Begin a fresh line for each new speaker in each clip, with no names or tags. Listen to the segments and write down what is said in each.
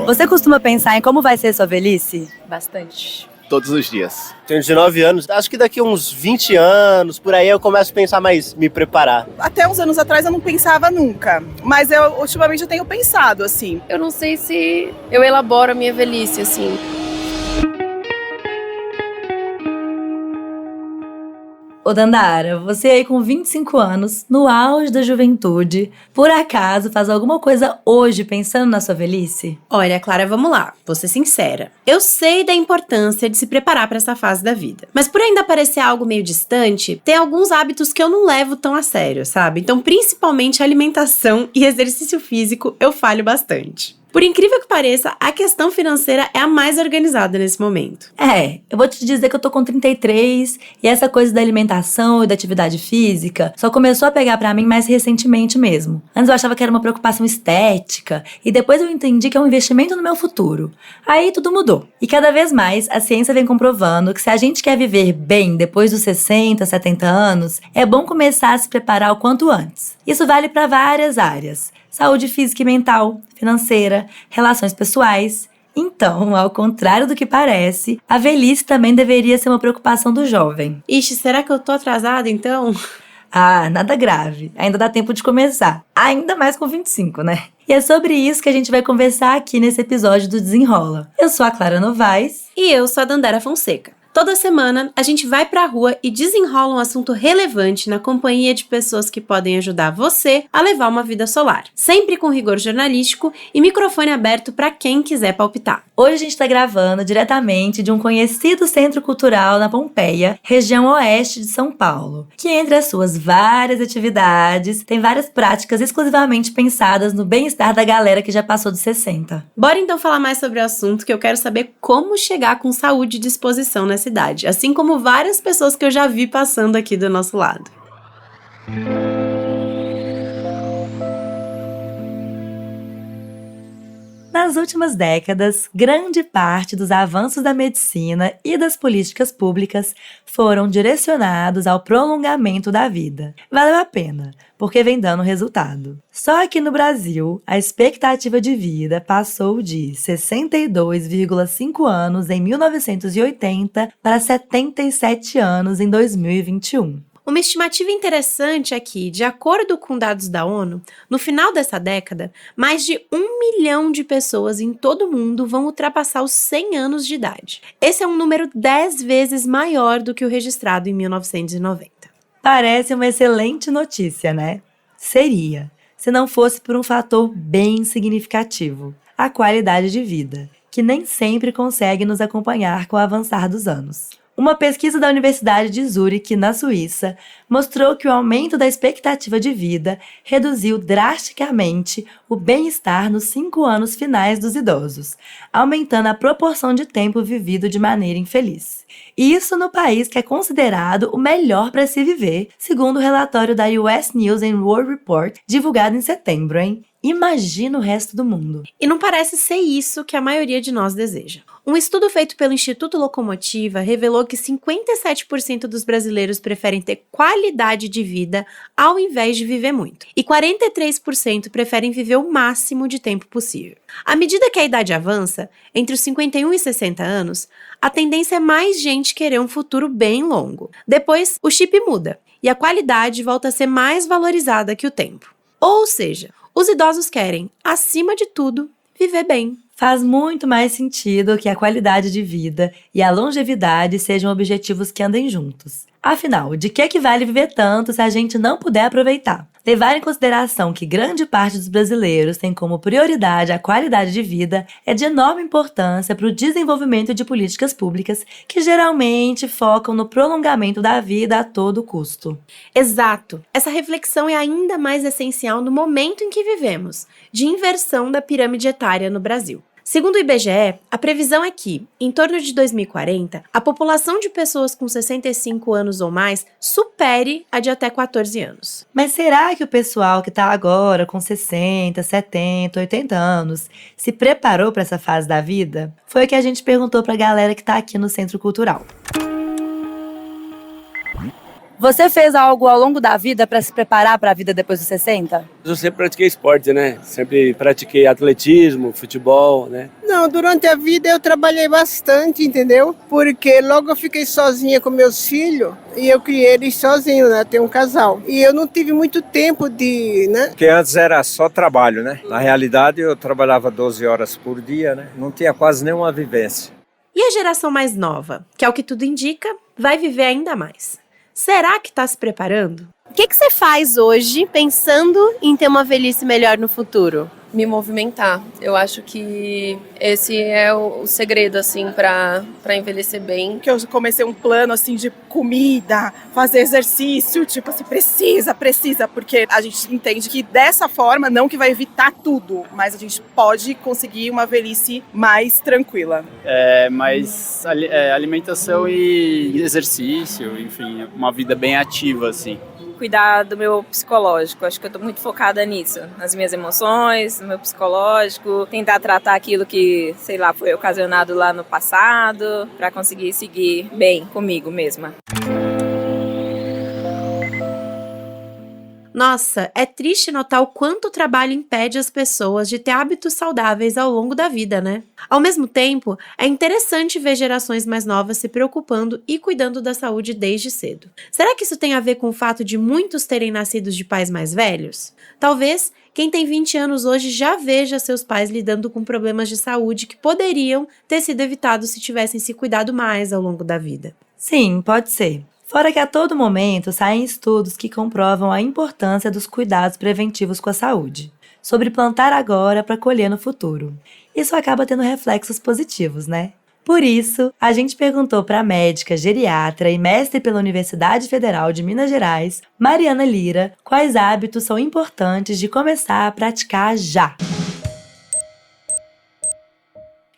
Você costuma pensar em como vai ser sua velhice?
Bastante.
Todos os dias. Tenho 19 anos, acho que daqui uns 20 anos, por aí eu começo a pensar mais, me preparar.
Até uns anos atrás eu não pensava nunca, mas ultimamente eu tenho pensado, assim.
Eu não sei se eu elaboro a minha velhice, assim.
Ô Dandara, você aí com 25 anos, no auge da juventude, por acaso faz alguma coisa hoje pensando na sua velhice?
Olha, Clara, vamos lá, vou ser sincera. Eu sei da importância de se preparar para essa fase da vida, mas por ainda parecer algo meio distante, tem alguns hábitos que eu não levo tão a sério, sabe? Então, principalmente alimentação e exercício físico, eu falho bastante. Por incrível que pareça, a questão financeira é a mais organizada nesse momento.
Eu vou te dizer que eu tô com 33 e essa coisa da alimentação e da atividade física só começou a pegar pra mim mais recentemente mesmo. Antes eu achava que era uma preocupação estética e depois eu entendi que é um investimento no meu futuro. Aí tudo mudou. E cada vez mais a ciência vem comprovando que se a gente quer viver bem depois dos 60, 70 anos, é bom começar a se preparar o quanto antes. Isso vale pra várias áreas. Saúde física e mental, financeira, relações pessoais. Então, ao contrário do que parece, a velhice também deveria ser uma preocupação do jovem.
Ixi, será que eu tô atrasada então?
Ah, nada grave. Ainda dá tempo de começar. Ainda mais com 25, né? E é sobre isso que a gente vai conversar aqui nesse episódio do Desenrola. Eu sou a Clara Novaes.
E eu sou a Dandara Fonseca. Toda semana, a gente vai pra rua e desenrola um assunto relevante na companhia de pessoas que podem ajudar você a levar uma vida solar. Sempre com rigor jornalístico e microfone aberto pra quem quiser palpitar.
Hoje a gente tá gravando diretamente de um conhecido centro cultural na Pompeia, região oeste de São Paulo, que entre as suas várias atividades, tem várias práticas exclusivamente pensadas no bem-estar da galera que já passou dos 60.
Bora então falar mais sobre o assunto, que eu quero saber como chegar com saúde e disposição nessa idade, assim como várias pessoas que eu já vi passando aqui do nosso lado.
Nas últimas décadas, grande parte dos avanços da medicina e das políticas públicas foram direcionados ao prolongamento da vida. Valeu a pena, porque vem dando resultado. Só aqui no Brasil, a expectativa de vida passou de 62,5 anos em 1980 para 77 anos em 2021.
Uma estimativa interessante é que, de acordo com dados da ONU, no final dessa década, mais de 1 milhão de pessoas em todo o mundo vão ultrapassar os 100 anos de idade. Esse é um número 10 vezes maior do que o registrado em 1990.
Parece uma excelente notícia, né? Seria, se não fosse por um fator bem significativo: a qualidade de vida, que nem sempre consegue nos acompanhar com o avançar dos anos. Uma pesquisa da Universidade de Zurique, na Suíça, mostrou que o aumento da expectativa de vida reduziu drasticamente o bem-estar nos 5 anos finais dos idosos, aumentando a proporção de tempo vivido de maneira infeliz. Isso no país que é considerado o melhor para se viver, segundo o relatório da US News and World Report, divulgado em setembro, hein? Imagina o resto do mundo.
E não parece ser isso que a maioria de nós deseja. Um estudo feito pelo Instituto Locomotiva revelou que 57% dos brasileiros preferem ter qualidade de vida ao invés de viver muito. E 43% preferem viver o máximo de tempo possível. À medida que a idade avança, entre os 51 e 60 anos, a tendência é mais gente querer um futuro bem longo. Depois, o chip muda e a qualidade volta a ser mais valorizada que o tempo. Ou seja, os idosos querem, acima de tudo, viver bem.
Faz muito mais sentido que a qualidade de vida e a longevidade sejam objetivos que andem juntos. Afinal, de que vale viver tanto se a gente não puder aproveitar? Levar em consideração que grande parte dos brasileiros tem como prioridade a qualidade de vida é de enorme importância para o desenvolvimento de políticas públicas que geralmente focam no prolongamento da vida a todo custo.
Exato! Essa reflexão é ainda mais essencial no momento em que vivemos, de inversão da pirâmide etária no Brasil. Segundo o IBGE, a previsão é que, em torno de 2040, a população de pessoas com 65 anos ou mais supere a de até 14 anos.
Mas será que o pessoal que está agora com 60, 70, 80 anos se preparou para essa fase da vida? Foi o que a gente perguntou para a galera que está aqui no Centro Cultural. Você fez algo ao longo da vida para se preparar para a vida depois dos 60?
Eu sempre pratiquei esporte, né? Sempre pratiquei atletismo, futebol, né?
Não, durante a vida eu trabalhei bastante, entendeu? Porque logo eu fiquei sozinha com meus filhos e eu criei eles sozinho, né? Tenho um casal. E eu não tive muito tempo de, né?
Porque antes era só trabalho, né? Na realidade eu trabalhava 12 horas por dia, né? Não tinha quase nenhuma vivência.
E a geração mais nova, que é o que tudo indica, vai viver ainda mais. Será que está se preparando?
O que você faz hoje pensando em ter uma velhice melhor no futuro? Me movimentar. Eu acho que esse é o segredo, assim, pra envelhecer bem.
Que eu comecei um plano, assim, de comida, fazer exercício, tipo assim, precisa, porque a gente entende que dessa forma, não que vai evitar tudo, mas a gente pode conseguir uma velhice mais tranquila.
Mas alimentação e exercício, enfim, uma vida bem ativa, assim.
Cuidar do meu psicológico. Acho que eu tô muito focada nisso, nas minhas emoções, no meu psicológico, tentar tratar aquilo que, sei lá, foi ocasionado lá no passado, para conseguir seguir bem comigo mesma.
Nossa, é triste notar o quanto o trabalho impede as pessoas de ter hábitos saudáveis ao longo da vida, né? Ao mesmo tempo, é interessante ver gerações mais novas se preocupando e cuidando da saúde desde cedo. Será que isso tem a ver com o fato de muitos terem nascido de pais mais velhos? Talvez quem tem 20 anos hoje já veja seus pais lidando com problemas de saúde que poderiam ter sido evitados se tivessem se cuidado mais ao longo da vida.
Sim, pode ser. Fora que a todo momento saem estudos que comprovam a importância dos cuidados preventivos com a saúde, sobre plantar agora para colher no futuro. Isso acaba tendo reflexos positivos, né? Por isso, a gente perguntou para a médica, geriatra e mestre pela Universidade Federal de Minas Gerais, Mariana Lira, quais hábitos são importantes de começar a praticar já.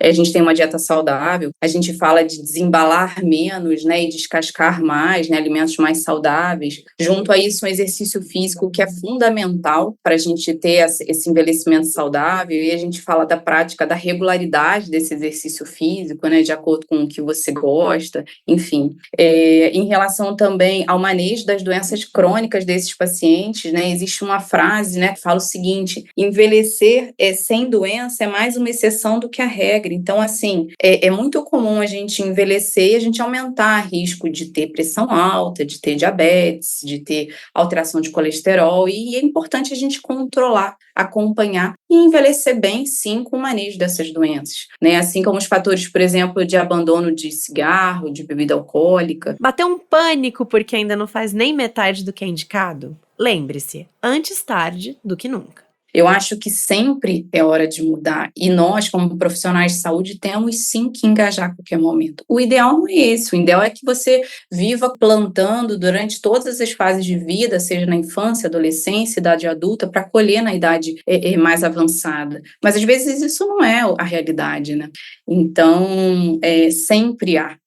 A gente tem uma dieta saudável, a gente fala de desembalar menos, né, e descascar mais, né, alimentos mais saudáveis. Junto a isso, um exercício físico que é fundamental para a gente ter esse envelhecimento saudável, e a gente fala da prática, da regularidade desse exercício físico, né, de acordo com o que você gosta, enfim. Em relação também ao manejo das doenças crônicas desses pacientes, né, existe uma frase, né, que fala o seguinte: envelhecer sem doença é mais uma exceção do que a regra. Então, assim, é muito comum a gente envelhecer e a gente aumentar o risco de ter pressão alta, de ter diabetes, de ter alteração de colesterol, e é importante a gente controlar, acompanhar e envelhecer bem, sim, com o manejo dessas doenças, né? Assim como os fatores, por exemplo, de abandono de cigarro, de bebida alcoólica.
Bateu um pânico porque ainda não faz nem metade do que é indicado? Lembre-se, antes tarde do que nunca.
Eu acho que sempre é hora de mudar, e nós, como profissionais de saúde, temos sim que engajar a qualquer momento. O ideal não é esse, o ideal é que você viva plantando durante todas as fases de vida, seja na infância, adolescência, idade adulta, para colher na idade mais avançada. Mas às vezes isso não é a realidade, né? Então, sempre há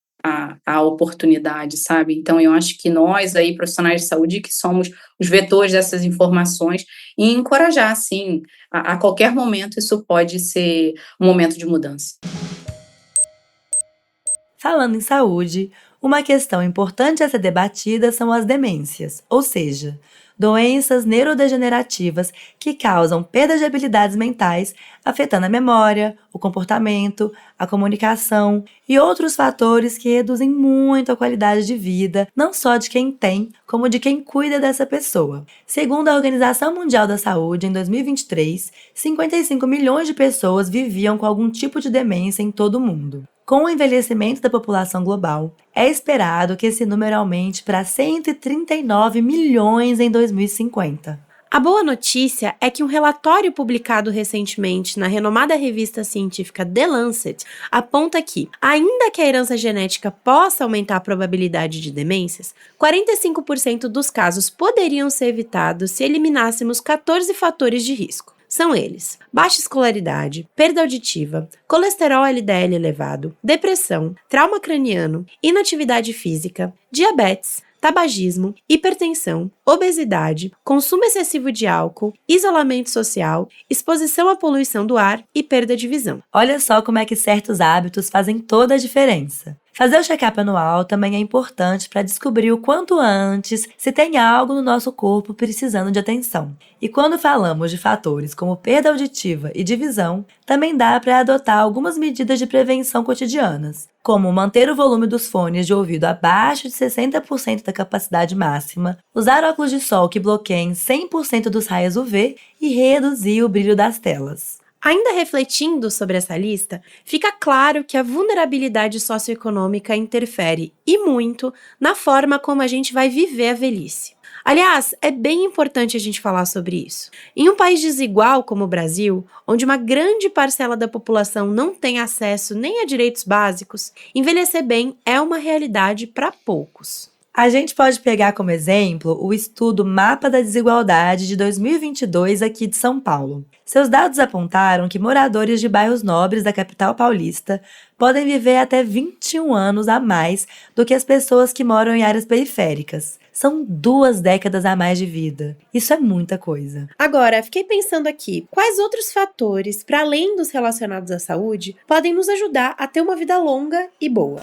a oportunidade, sabe? Então, eu acho que nós aí, profissionais de saúde, que somos os vetores dessas informações, e encorajar, assim, a qualquer momento isso pode ser um momento de mudança.
Falando em saúde, uma questão importante a ser debatida são as demências, ou seja, doenças neurodegenerativas que causam perda de habilidades mentais, afetando a memória, o comportamento, a comunicação e outros fatores que reduzem muito a qualidade de vida, não só de quem tem, como de quem cuida dessa pessoa. Segundo a Organização Mundial da Saúde, em 2023, 55 milhões de pessoas viviam com algum tipo de demência em todo o mundo. Com o envelhecimento da população global, é esperado que esse número aumente para 139 milhões em 2050.
A boa notícia é que um relatório publicado recentemente na renomada revista científica The Lancet aponta que, ainda que a herança genética possa aumentar a probabilidade de demências, 45% dos casos poderiam ser evitados se eliminássemos 14 fatores de risco. São eles: baixa escolaridade, perda auditiva, colesterol LDL elevado, depressão, trauma craniano, inatividade física, diabetes, tabagismo, hipertensão, obesidade, consumo excessivo de álcool, isolamento social, exposição à poluição do ar e perda de visão.
Olha só como é que certos hábitos fazem toda a diferença. Fazer o check-up anual também é importante para descobrir o quanto antes se tem algo no nosso corpo precisando de atenção. E quando falamos de fatores como perda auditiva e de visão, também dá para adotar algumas medidas de prevenção cotidianas, como manter o volume dos fones de ouvido abaixo de 60% da capacidade máxima, usar óculos de sol que bloqueiem 100% dos raios UV e reduzir o brilho das telas.
Ainda refletindo sobre essa lista, fica claro que a vulnerabilidade socioeconômica interfere, e muito, na forma como a gente vai viver a velhice. Aliás, é bem importante a gente falar sobre isso. Em um país desigual como o Brasil, onde uma grande parcela da população não tem acesso nem a direitos básicos, envelhecer bem é uma realidade para poucos.
A gente pode pegar como exemplo o estudo Mapa da Desigualdade de 2022 aqui de São Paulo. Seus dados apontaram que moradores de bairros nobres da capital paulista podem viver até 21 anos a mais do que as pessoas que moram em áreas periféricas. São 2 décadas a mais de vida. Isso é muita coisa.
Agora, fiquei pensando aqui, quais outros fatores, para além dos relacionados à saúde, podem nos ajudar a ter uma vida longa e boa?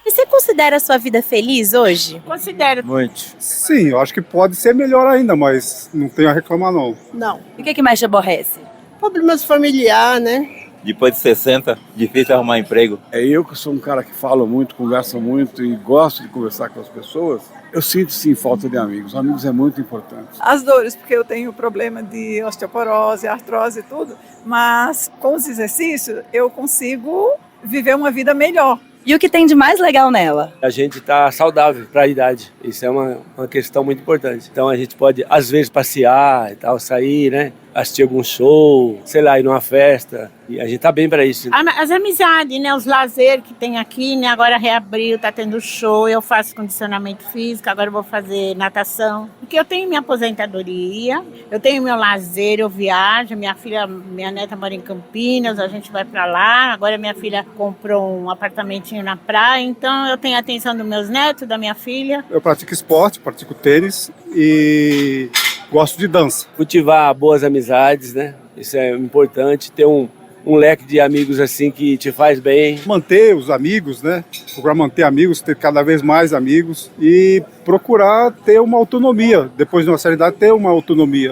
E você considera a sua vida feliz hoje?
Considero.
Muito.
Sim, eu acho que pode ser melhor ainda, mas não tenho a reclamar não.
Não. E o que mais te aborrece?
Problemas familiares, né?
Depois de 60, difícil arrumar emprego.
Eu que sou um cara que falo muito, conversa muito e gosto de conversar com as pessoas, eu sinto sim falta de amigos. Amigos é muito importante.
As dores, porque eu tenho problema de osteoporose, artrose e tudo, mas com os exercícios eu consigo viver uma vida melhor.
E o que tem de mais legal nela?
A gente está saudável para a idade. Isso é uma questão muito importante. Então a gente pode, às vezes, passear e tal, sair, né? Assistir algum show, sei lá, ir numa festa. E a gente tá bem para isso.
As amizades, né? Os lazeres que tem aqui, né? Agora reabriu, tá tendo show, eu faço condicionamento físico, agora eu vou fazer natação. Porque eu tenho minha aposentadoria, eu tenho meu lazer, eu viajo, minha neta mora em Campinas, a gente vai para lá. Agora minha filha comprou um apartamentinho na praia, então eu tenho a atenção dos meus netos, da minha filha.
Eu pratico esporte, pratico tênis e gosto de dança.
Cultivar boas amizades, né? Isso é importante, ter um leque de amigos assim que te faz bem.
Manter os amigos, né? Procurar manter amigos, ter cada vez mais amigos e procurar ter uma autonomia. Depois de uma certa idade, ter uma autonomia.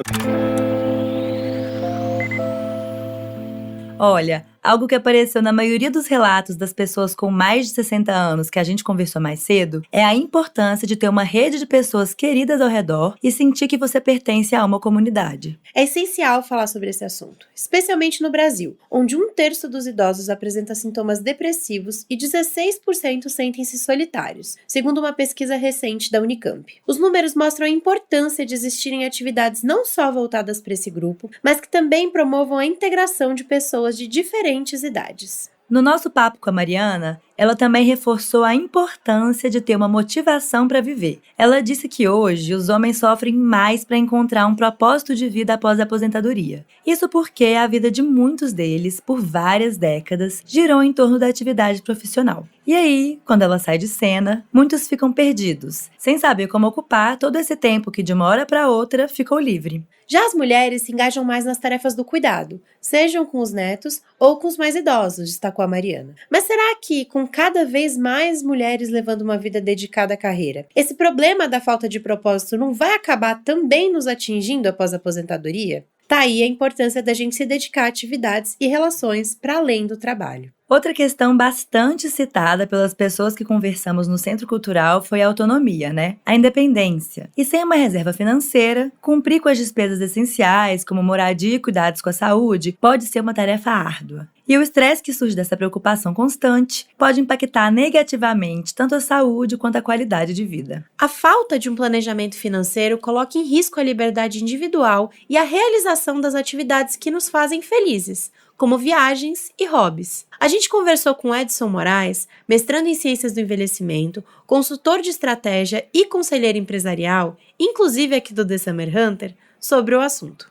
Olha, algo que apareceu na maioria dos relatos das pessoas com mais de 60 anos que a gente conversou mais cedo é a importância de ter uma rede de pessoas queridas ao redor e sentir que você pertence a uma comunidade.
É essencial falar sobre esse assunto, especialmente no Brasil, onde 1/3 dos idosos apresenta sintomas depressivos e 16% sentem-se solitários, segundo uma pesquisa recente da Unicamp. Os números mostram a importância de existirem atividades não só voltadas para esse grupo, mas que também promovam a integração de pessoas de diferentes idades.
No nosso papo com a Mariana, ela também reforçou a importância de ter uma motivação para viver. Ela disse que hoje os homens sofrem mais para encontrar um propósito de vida após a aposentadoria. Isso porque a vida de muitos deles, por várias décadas, girou em torno da atividade profissional. E aí, quando ela sai de cena, muitos ficam perdidos, sem saber como ocupar todo esse tempo que de uma hora para outra ficou livre.
Já as mulheres se engajam mais nas tarefas do cuidado, sejam com os netos ou com os mais idosos, destacou a Mariana. Mas será que, com cada vez mais mulheres levando uma vida dedicada à carreira, esse problema da falta de propósito não vai acabar também nos atingindo após a aposentadoria? Tá aí a importância da gente se dedicar a atividades e relações para além do trabalho.
Outra questão bastante citada pelas pessoas que conversamos no Centro Cultural foi a autonomia, né? A independência. E sem uma reserva financeira, cumprir com as despesas essenciais, como moradia e cuidados com a saúde, pode ser uma tarefa árdua. E o estresse que surge dessa preocupação constante pode impactar negativamente tanto a saúde quanto a qualidade de vida.
A falta de um planejamento financeiro coloca em risco a liberdade individual e a realização das atividades que nos fazem felizes, como viagens e hobbies. A gente conversou com Edson Moraes, mestrando em Ciências do Envelhecimento, consultor de estratégia e conselheiro empresarial, inclusive aqui do The Summer Hunter, sobre o assunto.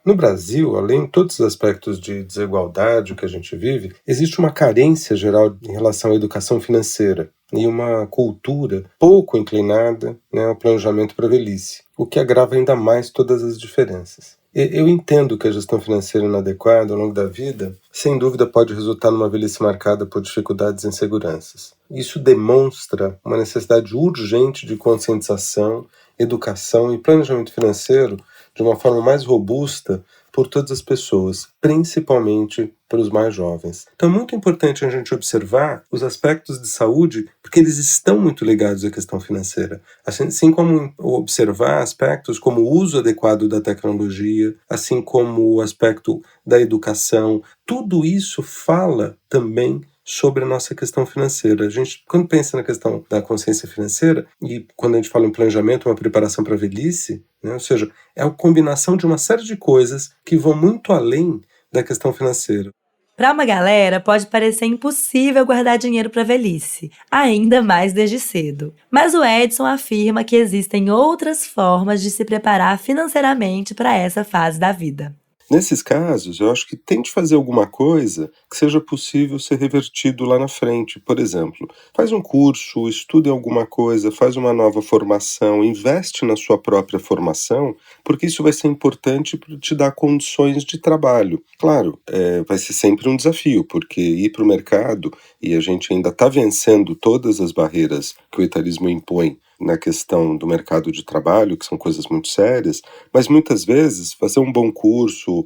No Brasil, além de todos os aspectos de desigualdade que a gente vive, existe uma carência geral em relação à educação financeira e uma cultura pouco inclinada, ao planejamento para a velhice, o que agrava ainda mais todas as diferenças. Eu entendo que a gestão financeira inadequada ao longo da vida, sem dúvida, pode resultar numa velhice marcada por dificuldades e inseguranças. Isso demonstra uma necessidade urgente de conscientização, educação e planejamento financeiro de uma forma mais robusta por todas as pessoas, principalmente para os mais jovens. Então é muito importante a gente observar os aspectos de saúde, porque eles estão muito ligados à questão financeira. Assim como observar aspectos como o uso adequado da tecnologia, assim como o aspecto da educação, tudo isso fala também sobre a nossa questão financeira. A gente, quando pensa na questão da consciência financeira, e quando a gente fala em planejamento, uma preparação para a velhice, né, ou seja, é a combinação de uma série de coisas que vão muito além da questão financeira.
Para uma galera, pode parecer impossível guardar dinheiro para a velhice, ainda mais desde cedo. Mas o Edson afirma que existem outras formas de se preparar financeiramente para essa fase da vida.
Nesses casos, eu acho que tente fazer alguma coisa que seja possível ser revertido lá na frente. Por exemplo, faz um curso, estude alguma coisa, faz uma nova formação, investe na sua própria formação, porque isso vai ser importante para te dar condições de trabalho. Claro, vai ser sempre um desafio, porque ir para o mercado, e a gente ainda está vencendo todas as barreiras que o etarismo impõe na questão do mercado de trabalho, que são coisas muito sérias, mas muitas vezes fazer um bom curso,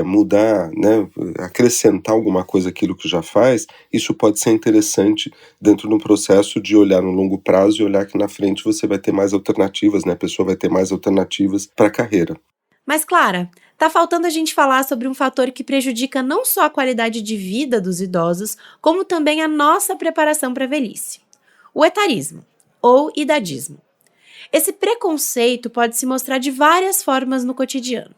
mudar, né, acrescentar alguma coisa àquilo que já faz, isso pode ser interessante dentro de um processo de olhar no longo prazo e olhar que na frente você vai ter mais alternativas, né, a pessoa vai ter mais alternativas para a carreira.
Mas, Clara, tá faltando a gente falar sobre um fator que prejudica não só a qualidade de vida dos idosos, como também a nossa preparação para a velhice. O etarismo, ou idadismo. Esse preconceito pode se mostrar de várias formas no cotidiano.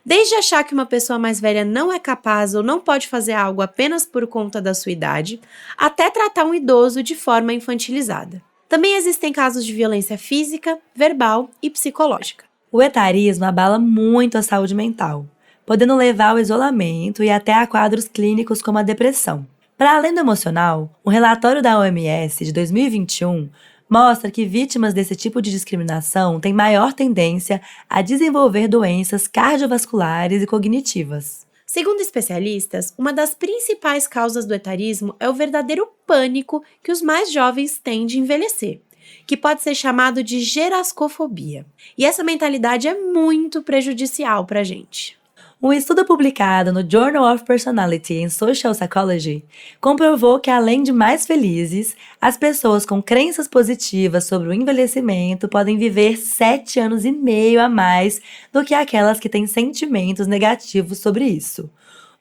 Desde achar que uma pessoa mais velha não é capaz ou não pode fazer algo apenas por conta da sua idade, até tratar um idoso de forma infantilizada. Também existem casos de violência física, verbal e psicológica.
O etarismo abala muito a saúde mental, podendo levar ao isolamento e até a quadros clínicos como a depressão. Para além do emocional, um relatório da OMS de 2021 mostra que vítimas desse tipo de discriminação têm maior tendência a desenvolver doenças cardiovasculares e cognitivas.
Segundo especialistas, uma das principais causas do etarismo é o verdadeiro pânico que os mais jovens têm de envelhecer, que pode ser chamado de gerascofobia. E essa mentalidade é muito prejudicial para a gente.
Um estudo publicado no Journal of Personality and Social Psychology comprovou que, além de mais felizes, as pessoas com crenças positivas sobre o envelhecimento podem viver 7 anos e meio a mais do que aquelas que têm sentimentos negativos sobre isso.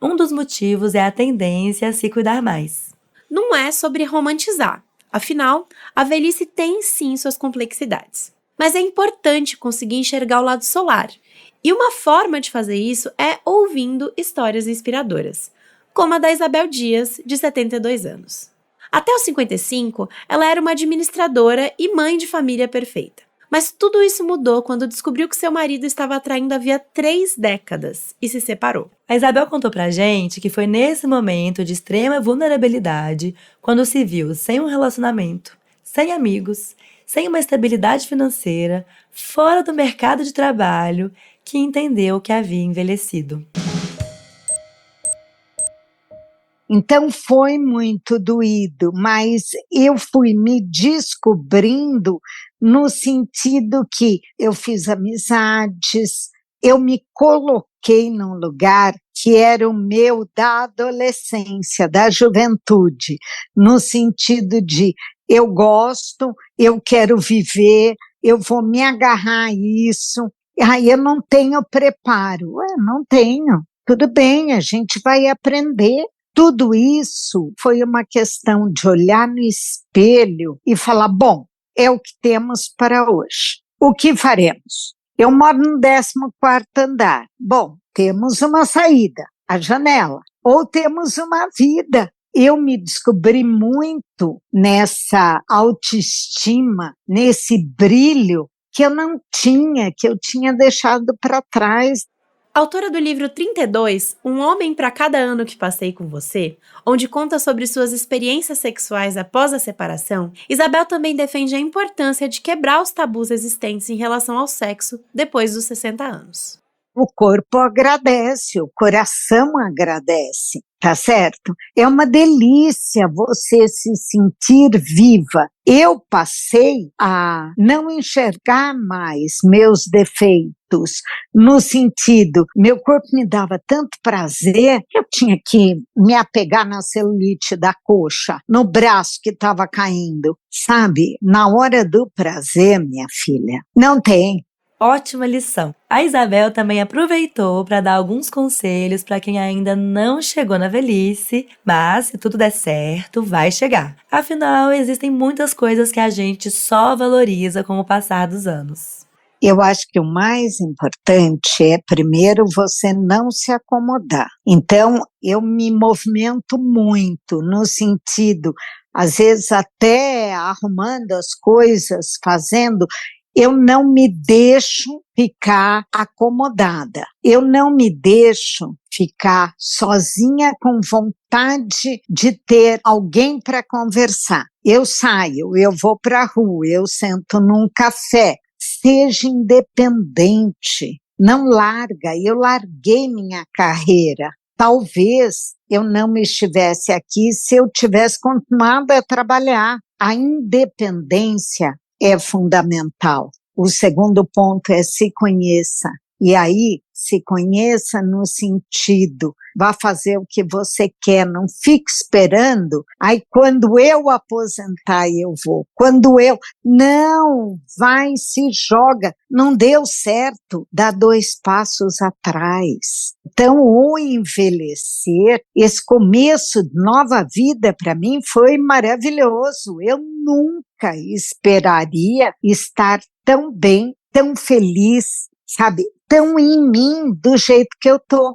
Um dos motivos é a tendência a se cuidar mais.
Não é sobre romantizar. Afinal, a velhice tem sim suas complexidades. Mas é importante conseguir enxergar o lado solar. E uma forma de fazer isso é ouvindo histórias inspiradoras, como a da Isabel Dias, de 72 anos. Até os 55, ela era uma administradora e mãe de família perfeita. Mas tudo isso mudou quando descobriu que seu marido estava a traindo havia 3 décadas e se separou.
A Isabel contou pra gente que foi nesse momento de extrema vulnerabilidade quando se viu sem um relacionamento, sem amigos, sem uma estabilidade financeira, fora do mercado de trabalho, que entendeu que havia envelhecido.
Então foi muito doído, mas eu fui me descobrindo no sentido que eu fiz amizades, eu me coloquei num lugar que era o meu da adolescência, da juventude, no sentido de eu gosto, eu quero viver, eu vou me agarrar a isso. Aí eu não tenho preparo. Não tenho. Tudo bem, a gente vai aprender. Tudo isso foi uma questão de olhar no espelho e falar, bom, é o que temos para hoje. O que faremos? Eu moro no 14º andar. Bom, temos uma saída, a janela. Ou temos uma vida. Eu me descobri muito nessa autoestima, nesse brilho que eu não tinha, que eu tinha deixado para trás.
Autora do livro 32, Um Homem para Cada Ano que Passei com Você, onde conta sobre suas experiências sexuais após a separação, Isabel também defende a importância de quebrar os tabus existentes em relação ao sexo depois dos 60 anos.
o corpo agradece, o coração agradece, tá certo? É uma delícia você se sentir viva. Eu passei a não enxergar mais meus defeitos, no sentido, meu corpo me dava tanto prazer, eu tinha que me apegar na celulite da coxa, no braço que estava caindo, sabe? Na hora do prazer, minha filha, não tem.
Ótima lição. A Isabel também aproveitou para dar alguns conselhos para quem ainda não chegou na velhice, mas se tudo der certo, vai chegar. Afinal, existem muitas coisas que a gente só valoriza com o passar dos anos.
Eu acho que o mais importante é, primeiro, você não se acomodar. Então, eu me movimento muito no sentido, às vezes até arrumando as coisas, fazendo. Eu não me deixo ficar acomodada. Eu não me deixo ficar sozinha com vontade de ter alguém para conversar. Eu saio, eu vou para a rua, eu sento num café. Seja independente. Não larga. Eu larguei minha carreira. Talvez eu não estivesse aqui se eu tivesse continuado a trabalhar. A independência é fundamental. O segundo ponto é se conheça. E aí, se conheça no sentido, vá fazer o que você quer, não fique esperando. Aí, quando eu aposentar, eu vou. Não, vai, se joga. Não deu certo, dá 2 passos atrás. Então, o envelhecer, esse começo de nova vida, para mim, foi maravilhoso. Eu nunca esperaria estar tão bem, tão feliz, sabe? Tão em mim, do jeito que eu tô.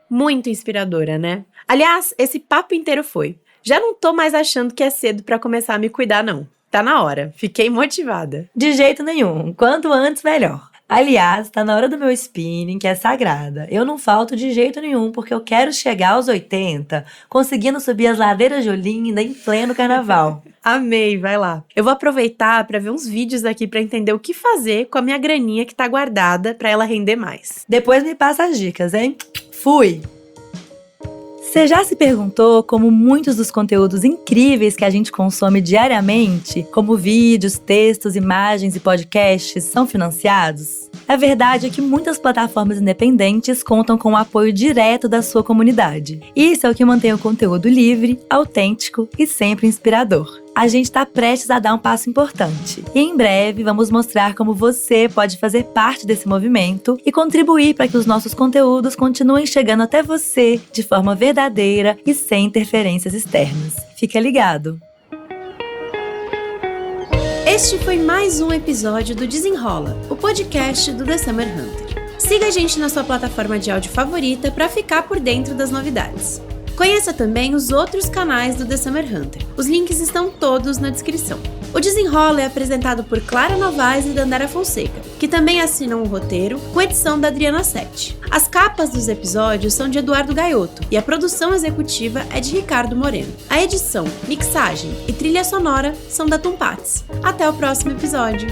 Muito inspiradora, né? Aliás, esse papo inteiro foi. Já não tô mais achando que é cedo pra começar a me cuidar, não. Tá na hora. Fiquei motivada.
De jeito nenhum. Quanto antes, melhor. Aliás, tá na hora do meu spinning, que é sagrada. Eu não falto de jeito nenhum, porque eu quero chegar aos 80, conseguindo subir as ladeiras de Olinda em pleno carnaval.
Amei, vai lá. Eu vou aproveitar pra ver uns vídeos aqui pra entender o que fazer com a minha graninha que tá guardada pra ela render mais.
Depois me passa as dicas, hein? Fui! Você já se perguntou como muitos dos conteúdos incríveis que a gente consome diariamente, como vídeos, textos, imagens e podcasts, são financiados? A verdade é que muitas plataformas independentes contam com o apoio direto da sua comunidade. Isso é o que mantém o conteúdo livre, autêntico e sempre inspirador. A gente está prestes a dar um passo importante. E em breve vamos mostrar como você pode fazer parte desse movimento e contribuir para que os nossos conteúdos continuem chegando até você de forma verdadeira e sem interferências externas. Fica ligado!
Este foi mais um episódio do Desenrola, o podcast do The Summer Hunter. Siga a gente na sua plataforma de áudio favorita para ficar por dentro das novidades. Conheça também os outros canais do The Summer Hunter. Os links estão todos na descrição. O Desenrola é apresentado por Clara Novaes e Dandara Fonseca, que também assinam o roteiro, com edição da Adriana Sete. As capas dos episódios são de Eduardo Gaiotto e a produção executiva é de Ricardo Moreno. A edição, mixagem e trilha sonora são da Tumpats. Até o próximo episódio!